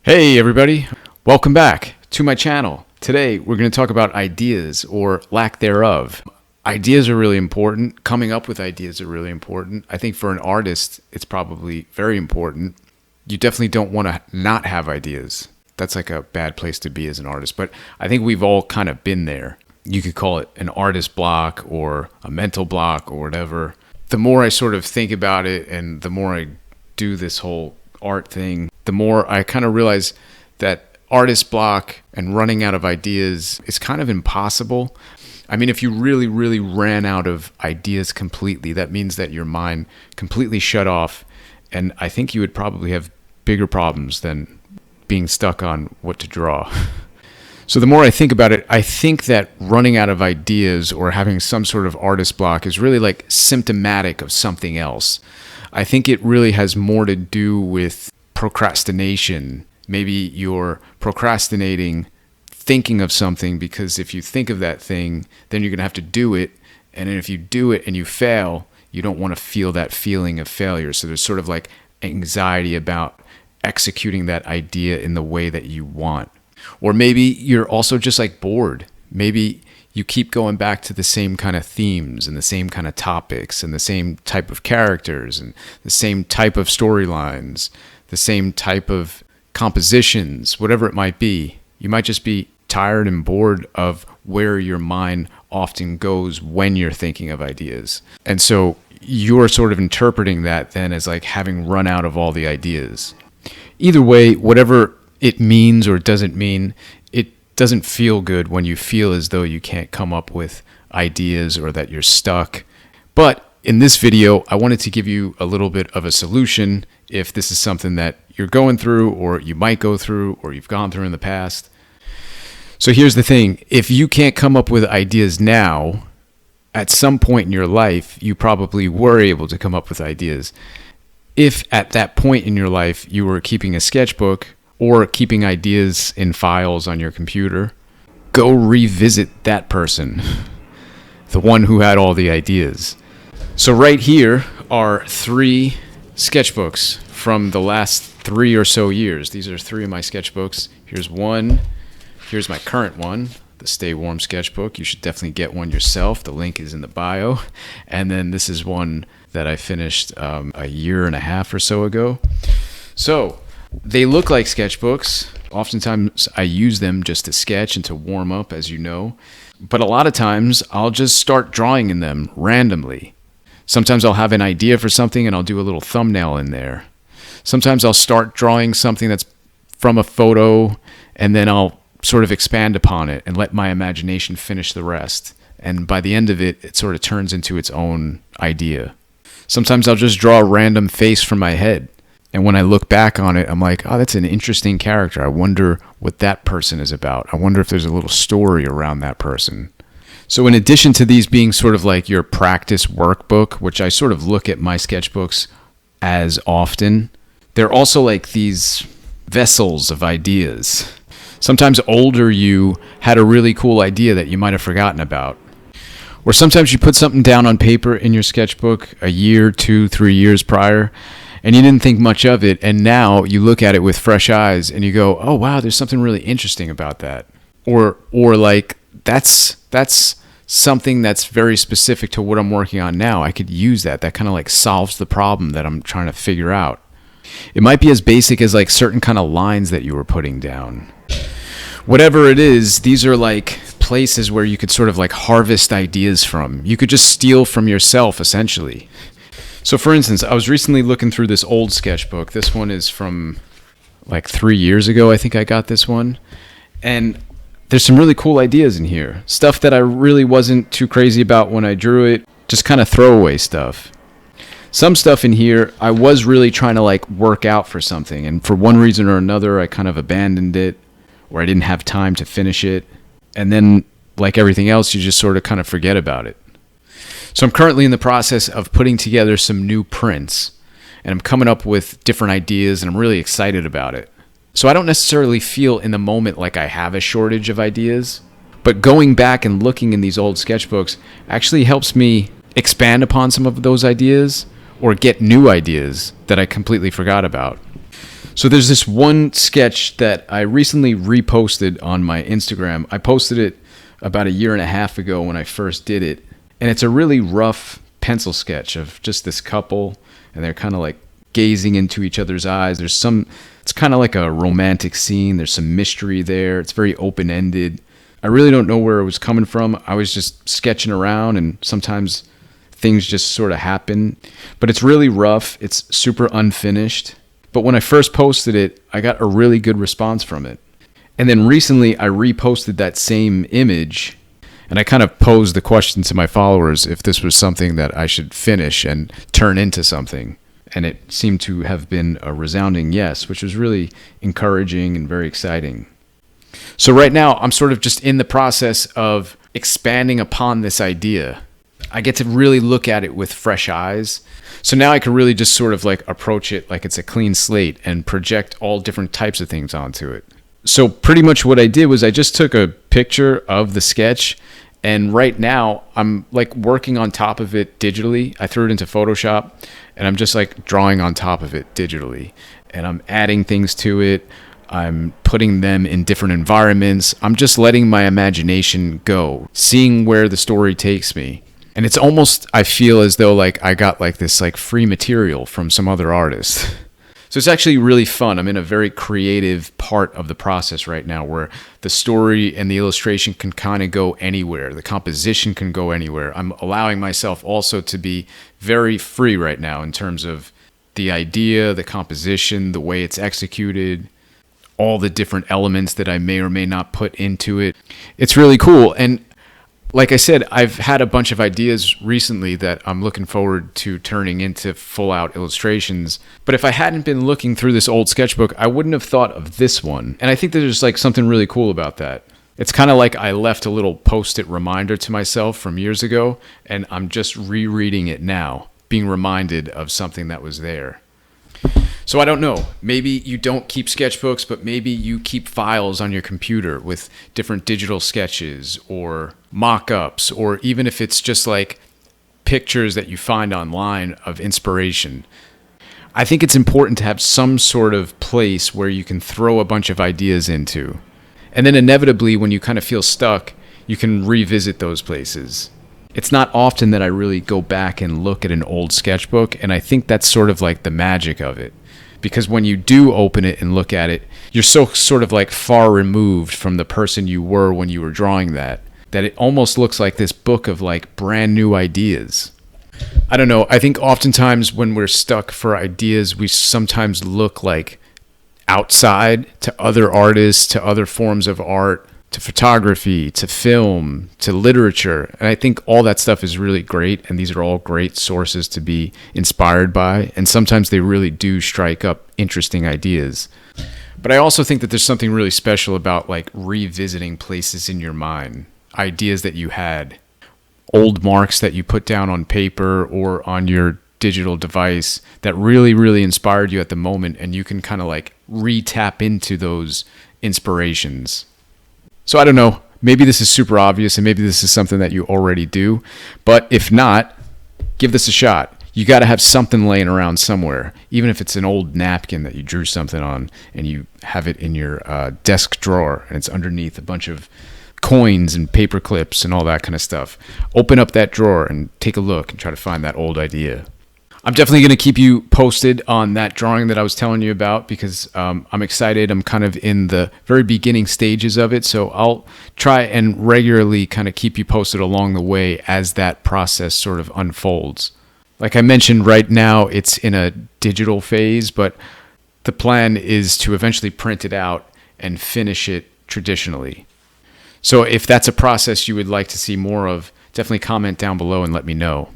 Hey everybody, welcome back to my channel. Today we're going to talk about ideas or lack thereof. Ideas are really important. Coming up with ideas are really important. I think for an artist it's probably very important. You definitely don't want to not have ideas. That's like a bad place to be as an artist, but I think we've all kind of been there. You could call it an artist block or a mental block or whatever. The more I sort of think about it and the more I do this whole art thing, the more I kind of realize that artist block and running out of ideas is kind of impossible. I mean, if you really ran out of ideas completely, that means that your mind completely shut off, and I think you would probably have bigger problems than being stuck on what to draw. So the more I think about it, I think that running out of ideas or having some sort of artist block is really like symptomatic of something else. I think it really has more to do with procrastination. Maybe you're procrastinating thinking of something because if you think of that thing, then you're going to have to do it. And then if you do it and you fail, you don't want to feel that feeling of failure. So there's sort of like anxiety about executing that idea in the way that you want. Or maybe you're also just like bored. Maybe you keep going back to the same kind of themes and the same kind of topics and the same type of characters and the same type of storylines, the same type of compositions, whatever it might be. You might just be tired and bored of where your mind often goes when you're thinking of ideas. And so you're sort of interpreting that then as like having run out of all the ideas. Either way, whatever it means or doesn't mean, it doesn't feel good when you feel as though you can't come up with ideas or that you're stuck. But in this video, I wanted to give you a little bit of a solution if this is something that you're going through or you might go through or you've gone through in the past. So here's the thing. If you can't come up with ideas now, at some point in your life, you probably were able to come up with ideas. If at that point in your life you were keeping a sketchbook or keeping ideas in files on your computer, go revisit that person, the one who had all the ideas. So right here are 3 sketchbooks from the last 3 or so years. These are 3 of my sketchbooks. Here's one. Here's my current one, the Stay Warm sketchbook. You should definitely get one yourself. The link is in the bio. And then this is one that I finished a year and a half or so ago. So they look like sketchbooks. Oftentimes I use them just to sketch and to warm up, as you know. But a lot of times I'll just start drawing in them randomly. Sometimes I'll have an idea for something and I'll do a little thumbnail in there. Sometimes I'll start drawing something that's from a photo and then I'll sort of expand upon it and let my imagination finish the rest. And by the end of it, it sort of turns into its own idea. Sometimes I'll just draw a random face from my head. And when I look back on it, I'm like, oh, that's an interesting character. I wonder what that person is about. I wonder if there's a little story around that person. So in addition to these being sort of like your practice workbook, which I sort of look at my sketchbooks as often, they're also like these vessels of ideas. Sometimes older you had a really cool idea that you might have forgotten about. Or sometimes you put something down on paper in your sketchbook a year, 2, 3 years prior, and you didn't think much of it, and now you look at it with fresh eyes and you go, oh wow, there's something really interesting about that. Or like, that's something that's very specific to what I'm working on now. I could use that. That kind of like solves the problem that I'm trying to figure out. It might be as basic as like certain kind of lines that you were putting down. Whatever it is, these are like places where you could sort of like harvest ideas from. You could just steal from yourself, essentially. So for instance, I was recently looking through this old sketchbook. This one is from like 3 years ago, I think I got this one. And there's some really cool ideas in here. Stuff that I really wasn't too crazy about when I drew it. Just kind of throwaway stuff. Some stuff in here, I was really trying to like work out for something. And for one reason or another, I kind of abandoned it. Or I didn't have time to finish it. And then, like everything else, you just sort of kind of forget about it. So I'm currently in the process of putting together some new prints. And I'm coming up with different ideas, and I'm really excited about it. So I don't necessarily feel in the moment like I have a shortage of ideas. But going back and looking in these old sketchbooks actually helps me expand upon some of those ideas or get new ideas that I completely forgot about. So there's this one sketch that I recently reposted on my Instagram. I posted it about a year and a half ago when I first did it. And it's a really rough pencil sketch of just this couple, and they're kind of like gazing into each other's eyes. It's kind of like a romantic scene. There's some mystery there. It's very open-ended. I really don't know where it was coming from. I was just sketching around, and sometimes things just sort of happen. But it's really rough. It's super unfinished. But when I first posted it, I got a really good response from it. And then recently I reposted that same image, and I kind of posed the question to my followers if this was something that I should finish and turn into something. And it seemed to have been a resounding yes, which was really encouraging and very exciting. So right now I'm sort of just in the process of expanding upon this idea. I get to really look at it with fresh eyes. So now I can really just sort of like approach it like it's a clean slate and project all different types of things onto it. So pretty much what I did was I just took a picture of the sketch, and right now I'm like working on top of it digitally. I threw it into Photoshop, and I'm just like drawing on top of it digitally, and I'm adding things to it. I'm putting them in different environments. I'm just letting my imagination go, seeing where the story takes me. And it's almost, I feel as though like I got like this like free material from some other artist. So it's actually really fun. I'm in a very creative part of the process right now where the story and the illustration can kind of go anywhere. The composition can go anywhere. I'm allowing myself also to be very free right now in terms of the idea, the composition, the way it's executed, all the different elements that I may or may not put into it. It's really cool. And like I said, I've had a bunch of ideas recently that I'm looking forward to turning into full-out illustrations. But if I hadn't been looking through this old sketchbook, I wouldn't have thought of this one. And I think there's like something really cool about that. It's kind of like I left a little post-it reminder to myself from years ago, and I'm just rereading it now, being reminded of something that was there. So I don't know, maybe you don't keep sketchbooks, but maybe you keep files on your computer with different digital sketches or mock-ups, or even if it's just like pictures that you find online of inspiration. I think it's important to have some sort of place where you can throw a bunch of ideas into. And then inevitably, when you kind of feel stuck, you can revisit those places. It's not often that I really go back and look at an old sketchbook, and I think that's sort of like the magic of it. Because when you do open it and look at it, you're so sort of like far removed from the person you were when you were drawing that it almost looks like this book of like brand new ideas. I don't know, I think oftentimes when we're stuck for ideas, we sometimes look like outside to other artists, to other forms of art, to photography, to film, to literature. And I think all that stuff is really great, and these are all great sources to be inspired by, and sometimes they really do strike up interesting ideas. But I also think that there's something really special about like revisiting places in your mind, ideas that you had, old marks that you put down on paper or on your digital device that really, really inspired you at the moment, and you can kind of like re-tap into those inspirations. So I don't know, maybe this is super obvious and maybe this is something that you already do, but if not, give this a shot. You got to have something laying around somewhere, even if it's an old napkin that you drew something on and you have it in your desk drawer and it's underneath a bunch of coins and paper clips and all that kind of stuff. Open up that drawer and take a look and try to find that old idea. I'm definitely going to keep you posted on that drawing that I was telling you about because I'm excited. I'm kind of in the very beginning stages of it, so I'll try and regularly kind of keep you posted along the way as that process sort of unfolds. Like I mentioned, right now it's in a digital phase, but the plan is to eventually print it out and finish it traditionally. So if that's a process you would like to see more of, definitely comment down below and let me know.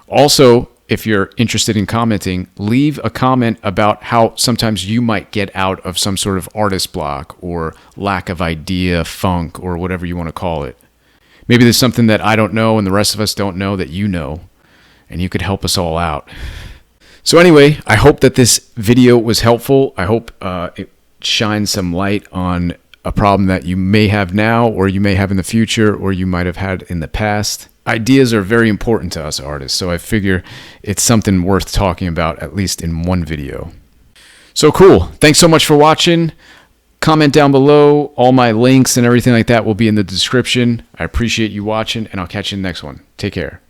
Also, if you're interested in commenting, leave a comment about how sometimes you might get out of some sort of artist block or lack of idea, funk, or whatever you want to call it. Maybe there's something that I don't know and the rest of us don't know that you know, and you could help us all out. So anyway, I hope that this video was helpful. I hope it shines some light on a problem that you may have now, or you may have in the future, or you might have had in the past. Ideas are very important to us artists, so I figure it's something worth talking about, at least in one video. So cool. Thanks so much for watching. Comment down below. All my links and everything like that will be in the description. I appreciate you watching, and I'll catch you in the next one. Take care.